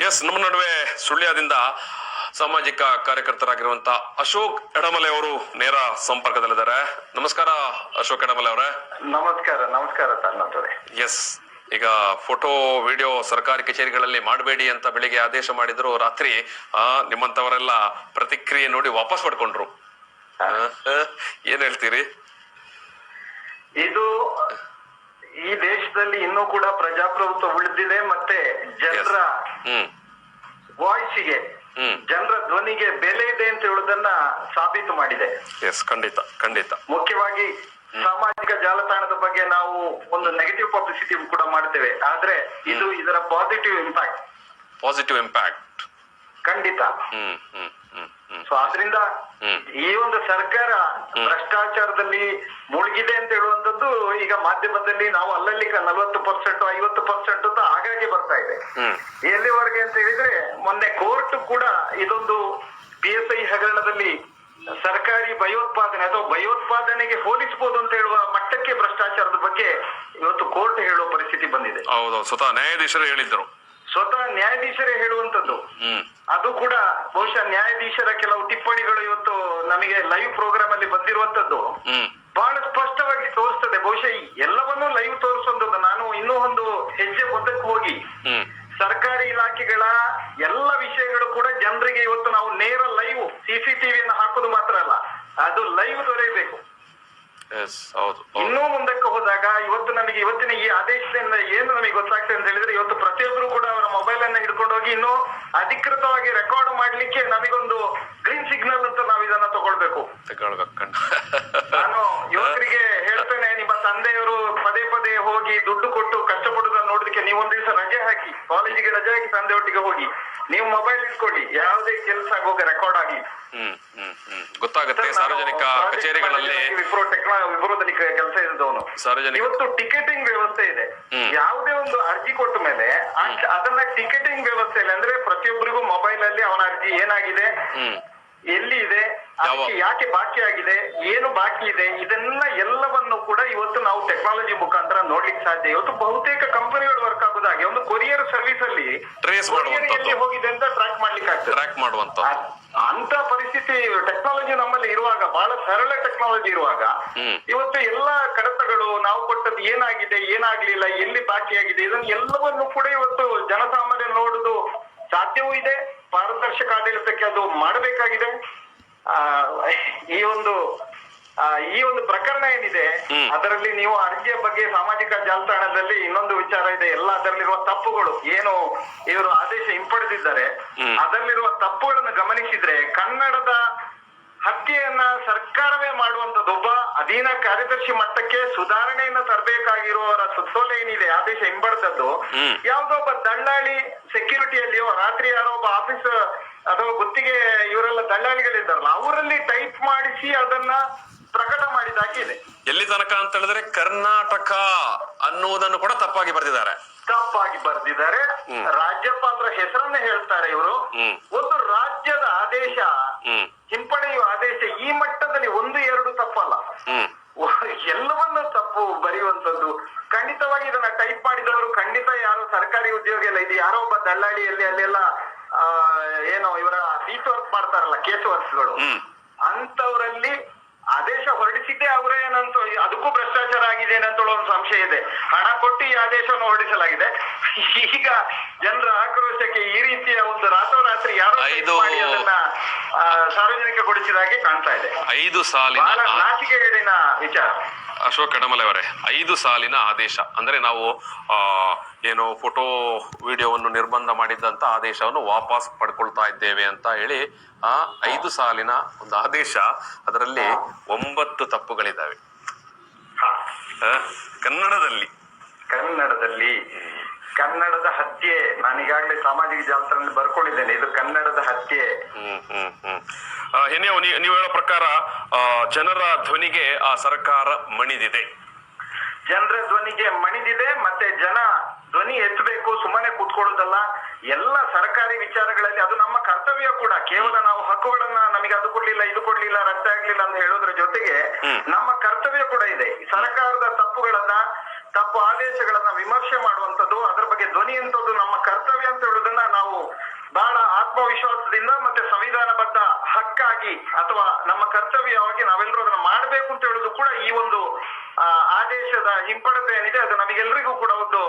S, ನಮ್ಮ ನಡುವೆ ಸುಳ್ಯದಿಂದ ಸಾಮಾಜಿಕ ಕಾರ್ಯಕರ್ತರಾಗಿರುವಂತ ಅಶೋಕ್ ಎಡಮಲೆ ಅವರು ನೇರ ಸಂಪರ್ಕದಲ್ಲಿದ್ದಾರೆ. ನಮಸ್ಕಾರ ಅಶೋಕ್ ಎಡಮಲೆ ಅವರೇ. ನಮಸ್ಕಾರ ತನ್ನವರೇ. ಎಸ್, ಈಗ ಫೋಟೋ ವಿಡಿಯೋ ಸರ್ಕಾರಿ ಕಚೇರಿಗಳಲ್ಲಿ ಮಾಡಬೇಡಿ ಅಂತ ಬೆಳಿಗ್ಗೆ ಆದೇಶ ಮಾಡಿದ್ರು, ರಾತ್ರಿ ನಿಮ್ಮಂತವರೆಲ್ಲ ಪ್ರತಿಕ್ರಿಯೆ ನೋಡಿ ವಾಪಸ್ ಪಡ್ಕೊಂಡ್ರು. ಏನ್ ಹೇಳ್ತೀರಿ? ಇದು ಈ ದೇಶದಲ್ಲಿ ಇನ್ನೂ ಕೂಡ ಪ್ರಜಾಪ್ರಭುತ್ವ ಉಳಿದಿದೆ, ಮತ್ತೆ ಜನರ ವಾಯ್ಸಿಗೆ, ಜನರ ಧ್ವನಿಗೆ ಬೆಲೆ ಇದೆ ಅಂತ ಹೇಳುವುದನ್ನ ಸಾಬೀತು ಮಾಡಿದೆ. ಖಂಡಿತ. ಮುಖ್ಯವಾಗಿ ಸಾಮಾಜಿಕ ಜಾಲತಾಣದ ಬಗ್ಗೆ ನಾವು ಒಂದು ನೆಗೆಟಿವ್ ಪಬ್ಲಿಸಿಟಿ ಕೂಡ ಮಾಡ್ತೇವೆ, ಆದ್ರೆ ಇದು ಇದರ ಪಾಸಿಟಿವ್ ಇಂಪ್ಯಾಕ್ಟ್ ಖಂಡಿತ. ಸೊ ಆದ್ರಿಂದ ಈ ಒಂದು ಸರ್ಕಾರ ಭ್ರಷ್ಟಾಚಾರದಲ್ಲಿ ಮುಳುಗಿದೆ ಅಂತ ಹೇಳುವಂತದ್ದು ಈಗ ಮಾಧ್ಯಮದಲ್ಲಿ ನಾವು ಅಲ್ಲಲ್ಲಿ 40% 50% ಅಂತ ಆಗಾಗ್ಗೆ ಬರ್ತಾ ಇದೆ. ಎಲ್ಲಿವರೆಗೆ ಅಂತ ಹೇಳಿದ್ರೆ, ಮೊನ್ನೆ ಕೋರ್ಟ್ ಕೂಡ ಇದೊಂದು PSI ಹಗರಣದಲ್ಲಿ ಸರ್ಕಾರಿ ಭಯೋತ್ಪಾದನೆ ಅಥವಾ ಭಯೋತ್ಪಾದನೆಗೆ ಹೋಲಿಸಬಹುದು ಅಂತ ಹೇಳುವ ಮಟ್ಟಕ್ಕೆ ಭ್ರಷ್ಟಾಚಾರದ ಬಗ್ಗೆ ಇವತ್ತು ಕೋರ್ಟ್ ಹೇಳುವ ಪರಿಸ್ಥಿತಿ ಬಂದಿದೆ. ಹೌದು, ಸ್ವತಃ ನ್ಯಾಯಾಧೀಶರೇ ಹೇಳುವಂತದ್ದು. ಅದು ಕೂಡ ಬಹುಶಃ ನ್ಯಾಯಾಧೀಶರ ಕೆಲವು ಟಿಪ್ಪಣಿಗಳು ಇವತ್ತು ನಮಗೆ ಲೈವ್ ಪ್ರೋಗ್ರಾಮ್ ಅಲ್ಲಿ ಬಂದಿರುವಂತದ್ದು ಬಹಳ ಸ್ಪಷ್ಟವಾಗಿ ತೋರಿಸ್ತದೆ. ಬಹುಶಃ ಎಲ್ಲವನ್ನೂ ಲೈವ್ ತೋರಿಸುವಂತದ್ದು. ನಾನು ಇನ್ನೂ ಒಂದು ಹೆಜ್ಜೆ ಮುಂದಕ್ಕೆ ಹೋಗಿ ಸರ್ಕಾರಿ ಇಲಾಖೆಗಳ ಎಲ್ಲ ವಿಷಯಗಳು ಕೂಡ ಜನರಿಗೆ ಇವತ್ತು ನಾವು ನೇರ ಲೈವ್ CCTVಯನ್ನು ಹಾಕೋದು ಮಾತ್ರ ಅಲ್ಲ, ಅದು ಲೈವ್ ದೊರೆಯಬೇಕು. ಇನ್ನೂ ಮುಂದಕ್ಕೆ ಹೋದಾಗ ಇವತ್ತು ನಮಗೆ ಇವತ್ತಿನ ಈ ಆದೇಶದಿಂದ ಏನು ನಮಗೆ ಗೊತ್ತಾಗ್ತದೆ ಅಂತ ಹೇಳಿದ್ರೆ, ಇವತ್ತು ಪ್ರತಿಯೊಬ್ಬರು ಕೂಡ ಅವರ ಮೊಬೈಲ್ ಅನ್ನ ಹಿಡ್ಕೊಂಡು ಹೋಗಿ ಇನ್ನೂ ಅಧಿಕೃತವಾಗಿ ರೆಕಾರ್ಡ್ ಮಾಡ್ಲಿಕ್ಕೆ ನಮಗೊಂದು ಗ್ರೀನ್ ಸಿಗ್ನಲ್ ಅಂತ ನಾವು ಇದನ್ನ ತಗೊಳ್ಬೇಕು. ನಾನು ಯುವಕರಿಗೆ ಹೇಳ್ತೇನೆ, ನಿಮ್ಮ ತಂದೆಯವರು ಪದೇ ಹೋಗಿ ದುಡ್ಡು ಕೊಟ್ಟು ಕಷ್ಟಪಡುವುದನ್ನು ನೋಡಲಿಕ್ಕೆ ನೀವು ಒಂದ್ ದಿವಸ ರಜೆ ಹಾಕಿ, ಕಾಲೇಜಿಗೆ ರಜೆ ಹಾಕಿ ತಂದೆ ಒಟ್ಟಿಗೆ ಹೋಗಿ ನೀವು ಮೊಬೈಲ್ ಇಟ್ಕೊಳ್ಳಿ, ಯಾವುದೇ ಕೆಲಸ ಆಗುವಾಗ ರೆಕಾರ್ಡ್ ಆಗಿ ಗೊತ್ತಾಗುತ್ತೆ. ಸಾರ್ವಜನಿಕ ಕಚೇರಿಗಳಲ್ಲಿ ವಿಪ್ರೋದಲ್ಲಿ ಕೆಲಸ ಇದ್ದವನು ಇವತ್ತು ಟಿಕೆಟಿಂಗ್ ವ್ಯವಸ್ಥೆ ಇದೆ. ಯಾವುದೇ ಒಂದು ಅರ್ಜಿ ಕೊಟ್ಟ ಮೇಲೆ ಅದನ್ನ ಟಿಕೆಟಿಂಗ್ ವ್ಯವಸ್ಥೆಯಲ್ಲಿ, ಅಂದ್ರೆ ಪ್ರತಿಯೊಬ್ಬರಿಗೂ ಮೊಬೈಲ್ ಅಲ್ಲಿ ಅವನ ಅರ್ಜಿ ಏನಾಗಿದೆ, ಎಲ್ಲಿ ಇದೆ, ಯಾಕೆ ಬಾಕಿ ಆಗಿದೆ, ಏನು ಬಾಕಿ ಇದೆ, ಎಲ್ಲವನ್ನು ಕೂಡ ಇವತ್ತು ನಾವು ಟೆಕ್ನಾಲಜಿ ಮುಖಾಂತರ ನೋಡ್ಲಿಕ್ಕೆ ಸಾಧ್ಯ. ಇವತ್ತು ಬಹುತೇಕ ಕಂಪನಿಗಳು ವರ್ಕ್ ಆಗೋದಾಗೆ ಒಂದು ಕೊರಿಯರ್ ಸರ್ವಿಸ್ ಅಲ್ಲಿ ಟ್ರೇಸ್ ಹೋಗಿದೆ ಅಂತ ಟ್ರ್ಯಾಕ್ ಮಾಡ್ಲಿಕ್ಕೆ ಆಗ್ತದೆ. ಅಂತ ಪರಿಸ್ಥಿತಿ ಟೆಕ್ನಾಲಜಿ ನಮ್ಮಲ್ಲಿ ಇರುವಾಗ, ಬಹಳ ಸರಳ ಟೆಕ್ನಾಲಜಿ ಇರುವಾಗ, ಇವತ್ತು ಎಲ್ಲಾ ಕಡತಗಳು ನಾವು ಕೊಟ್ಟದ್ದು ಏನಾಗಿದೆ, ಏನಾಗ್ಲಿಲ್ಲ, ಎಲ್ಲಿ ಬಾಕಿಯಾಗಿದೆ, ಇದನ್ನು ಎಲ್ಲವನ್ನು ಕೂಡ ಇವತ್ತು ಜನಸಾಮಾನ್ಯ ನೋಡುದು ಸಾಧ್ಯವೂ ಇದೆ. ಪಾರದರ್ಶಕ ಆಡಳಿತಕ್ಕೆ ಅದು ಮಾಡಬೇಕಾಗಿದೆ. ಈ ಒಂದು ಪ್ರಕರಣ ಏನಿದೆ ಅದರಲ್ಲಿ ನೀವು ಅರ್ಜಿಯ ಬಗ್ಗೆ ಸಾಮಾಜಿಕ ಜಾಲತಾಣದಲ್ಲಿ ಇನ್ನೊಂದು ವಿಚಾರ ಇದೆ. ಎಲ್ಲ ಅದರಲ್ಲಿರುವ ತಪ್ಪುಗಳು ಏನು ಇವರು ಆದೇಶ ಹಿಂಪಡೆದಿದ್ದಾರೆ, ಅದರಲ್ಲಿರುವ ತಪ್ಪುಗಳನ್ನು ಗಮನಿಸಿದ್ರೆ ಕನ್ನಡದ ಹತ್ಯೆಯನ್ನ ಸರ್ಕಾರವೇ ಮಾಡುವಂತದ್ದು, ಒಬ್ಬ ಅಧೀನ ಕಾರ್ಯದರ್ಶಿ ಮಟ್ಟಕ್ಕೆ ಸುಧಾರಣೆಯನ್ನ ತರಬೇಕಾಗಿರುವವರ ಸುತ್ತೋಲೆ ಏನಿದೆ ಆದೇಶ ಹಿಂಬಡ್ದದ್ದು, ಯಾವುದೋ ಒಬ್ಬ ದಳ್ಳಾಳಿ ಸೆಕ್ಯೂರಿಟಿಯಲ್ಲಿಯೋ ರಾತ್ರಿ ಯಾರೋ ಒಬ್ಬ ಆಫೀಸ್ ಅಥವಾ ಗುತ್ತಿಗೆ ಇವರೆಲ್ಲ ದಳ್ಳಾಳಿಗಳಿದ್ದಾರಲ್ಲ ಅವರಲ್ಲಿ ಟೈಪ್ ಮಾಡಿಸಿ ಅದನ್ನ ಪ್ರಕಟ ಮಾಡಿದಾಗಿದೆ. ಎಲ್ಲಿ ತನಕ ಅಂತ ಹೇಳಿದ್ರೆ ಕರ್ನಾಟಕ ಅನ್ನುವುದನ್ನು ಕೂಡ ತಪ್ಪಾಗಿ ಬರೆದಿದ್ದಾರೆ. ರಾಜ್ಯಪಾಲರ ಹೆಸರನ್ನೇ ಹೇಳ್ತಾರೆ ಇವರು. ಒಂದು ರಾಜ್ಯದ ಆದೇಶ, ಹಿಂಪಡೆಯುವ ಆದೇಶ ಈ ಮಟ್ಟದಲ್ಲಿ 1-2 ತಪ್ಪಲ್ಲ, ಎಲ್ಲವನ್ನೂ ತಪ್ಪು ಬರೆಯುವಂತದ್ದು. ಖಂಡಿತವಾಗಿ ಇದನ್ನ ಟೈಪ್ ಮಾಡಿದವರು ಖಂಡಿತ ಯಾರೋ ಸರ್ಕಾರಿ ಉದ್ಯೋಗ ಎಲ್ಲ ಇದು, ಯಾರೋ ಒಬ್ಬ ದಳ್ಳಾಳಿಯಲ್ಲಿ ಅಲ್ಲೆಲ್ಲ ಏನೋ ಇವರ ಪೀಸ್ ವರ್ಕ್ ಮಾಡ್ತಾರಲ್ಲ, ಕೇಸ್ ವರ್ಕ್ಗಳು, ಅಂತವರಲ್ಲಿ ಆದೇಶ ಹೊರಡಿಸಿದ್ದೆ ಅವರೇ ಏನಂತ, ಅದಕ್ಕೂ ಭ್ರಷ್ಟಾಚಾರ ಆಗಿದೆ ಏನಂತ ಒಂದು ಸಂಶಯ ಇದೆ. ಹಣ ಕೊಟ್ಟು ಈ ಆದೇಶವನ್ನು ಹೊರಡಿಸಲಾಗಿದೆ. ಈಗ ಜನರ ಆಕ್ರೋಶಕ್ಕೆ ಈ ರೀತಿಯ ಒಂದು ರಾತ್ರೋರಾತ್ರಿ ಯಾರೋ ಮಾಡಿ ಅದನ್ನ ಸಾರ್ವಜನಿಕಗೊಳಿಸಿದ ಹಾಗೆ ಕಾಣ್ತಾ ಇದೆ. 5 ಸಾಲಿನ ನಾಚಿಕೆಗೇಡಿನ ವಿಚಾರ. ಅಶೋಕ್ ಎಡಮಲೆ ಅವರೇ, 5 ಸಾಲಿನ ಆದೇಶ ಅಂದ್ರೆ ನಾವು ಏನು ಫೋಟೋ ವಿಡಿಯೋವನ್ನು ನಿರ್ಬಂಧ ಮಾಡಿದಂತ ಆದೇಶವನ್ನು ವಾಪಸ್ ಪಡ್ಕೊಳ್ತಾ ಇದ್ದೇವೆ ಅಂತ ಹೇಳಿ 5 ಸಾಲಿನ ಒಂದು ಆದೇಶ, ಅದರಲ್ಲಿ 9 ತಪ್ಪುಗಳಿದ್ದಾವೆ ಕನ್ನಡದ ಹತ್ಯೆ. ನಾನೀಗಾಗಲೇ ಸಾಮಾಜಿಕ ಜಾಲತಾಣದಲ್ಲಿ ಬರ್ಕೊಂಡಿದ್ದೇನೆ, ಇದು ಕನ್ನಡದ ಹತ್ಯೆ. ನೀವು ಹೇಳೋ ಪ್ರಕಾರ ಜನರ ಧ್ವನಿಗೆ ಆ ಸರ್ಕಾರ ಮಣಿದಿದೆ. ಜನರ ಧ್ವನಿಗೆ ಮಣಿದಿದೆ, ಮತ್ತೆ ಜನ ಧ್ವನಿ ಎತ್ತಬೇಕು, ಸುಮ್ಮನೆ ಕೂತ್ಕೊಳ್ಳೋದಲ್ಲ. ಎಲ್ಲ ಸರ್ಕಾರಿ ವಿಚಾರಗಳಲ್ಲಿ ಅದು ನಮ್ಮ ಕರ್ತವ್ಯ ಕೂಡ. ಕೇವಲ ನಾವು ಹಕ್ಕುಗಳನ್ನ ನಮಗೆ ಅದು ಕೊಡ್ಲಿಲ್ಲ, ಇದು ಕೊಡ್ಲಿಲ್ಲ, ರಸ್ತೆ ಆಗ್ಲಿಲ್ಲ ಅಂತ ಹೇಳೋದ್ರ ಜೊತೆಗೆ ನಮ್ಮ ಕರ್ತವ್ಯ ಕೂಡ ಇದೆ. ಸರ್ಕಾರದ ತಪ್ಪು ಆದೇಶಗಳನ್ನ ವಿಮರ್ಶೆ ಮಾಡುವಂತದ್ದು, ಅದರ ಬಗ್ಗೆ ಧ್ವನಿ ಎಂತದ್ದು ನಮ್ಮ ಕರ್ತವ್ಯ ಅಂತ ಹೇಳೋದನ್ನ ನಾವು ಆಗಿ ಅಥವಾ ನಮ್ಮ ಕರ್ತವ್ಯವಾಗಿ ನಾವೆಲ್ಲರೂ ಅದನ್ನ ಮಾಡ್ಬೇಕು ಅಂತ ಹೇಳುದು ಕೂಡ ಈ ಒಂದು ಆದೇಶದ ಹಿಂಪಡೆತ ಏನಿದೆ ಅದು ನಮಗೆಲ್ಲರಿಗೂ ಕೂಡ ಒಂದು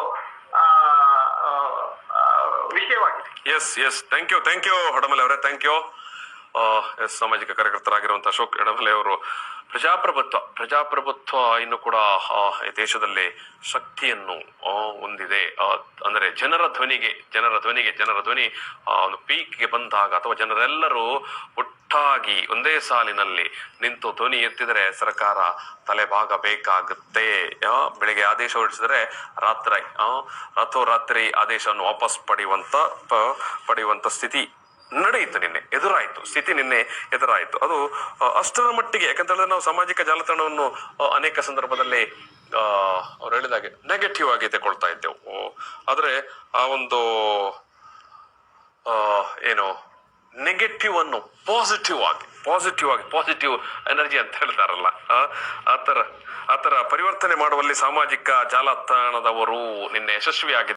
ವಿಷಯವಾಗಿದೆ. ಎಸ್ ಥ್ಯಾಂಕ್ ಯು ಹಡಮಲೆ ಅವರೇ, ಥ್ಯಾಂಕ್ ಯು. ಎಸ್, ಸಾಮಾಜಿಕ ಕಾರ್ಯಕರ್ತರಾಗಿರುವಂತಹ ಅಶೋಕ್ ಹಡಮಲೆ ಅವರು ಪ್ರಜಾಪ್ರಭುತ್ವ ಇನ್ನು ಕೂಡ ಈ ದೇಶದಲ್ಲಿ ಶಕ್ತಿಯನ್ನು ಹೊಂದಿದೆ. ಅಂದ್ರೆ ಜನರ ಧ್ವನಿ ಒಂದು ಪೀಕ್ಗೆ ಬಂದಾಗ ಅಥವಾ ಜನರೆಲ್ಲರೂ ಒಟ್ಟಾಗಿ ಒಂದೇ ಸಾಲಿನಲ್ಲಿ ನಿಂತು ಧ್ವನಿ ಎತ್ತಿದರೆ ಸರ್ಕಾರ ತಲೆಬಾಗಬೇಕಾಗುತ್ತೆ. ಬೆಳಿಗ್ಗೆ ಆದೇಶ ಹೊರಡಿಸಿದರೆ ರಾತ್ರೋರಾತ್ರಿ ಆದೇಶವನ್ನು ವಾಪಸ್ ಪಡೆಯುವಂತ ಸ್ಥಿತಿ ನಡೆಯಿತು, ನಿನ್ನೆ ಎದುರಾಯಿತು. ಅದು ಅಷ್ಟರ ಮಟ್ಟಿಗೆ, ಯಾಕಂತೇಳಿದ್ರೆ ನಾವು ಸಾಮಾಜಿಕ ಜಾಲತಾಣವನ್ನು ಅನೇಕ ಸಂದರ್ಭದಲ್ಲಿ ಅವ್ರು ಹೇಳಿದಾಗೆ ನೆಗೆಟಿವ್ ಆಗಿ ತಗೊಳ್ತಾ ಇದ್ದೆವು. ಆದ್ರೆ ಆ ಒಂದು ನೆಗೆಟಿವ್ ಅನ್ನು ಪಾಸಿಟಿವ್ ಎನರ್ಜಿ ಅಂತ ಹೇಳ್ತಾರಲ್ಲ, ಆತರ ಪರಿವರ್ತನೆ ಮಾಡುವಲ್ಲಿ ಸಾಮಾಜಿಕ ಜಾಲತಾಣದವರು ನಿನ್ನೆ ಯಶಸ್ವಿಯಾಗಿದೆ.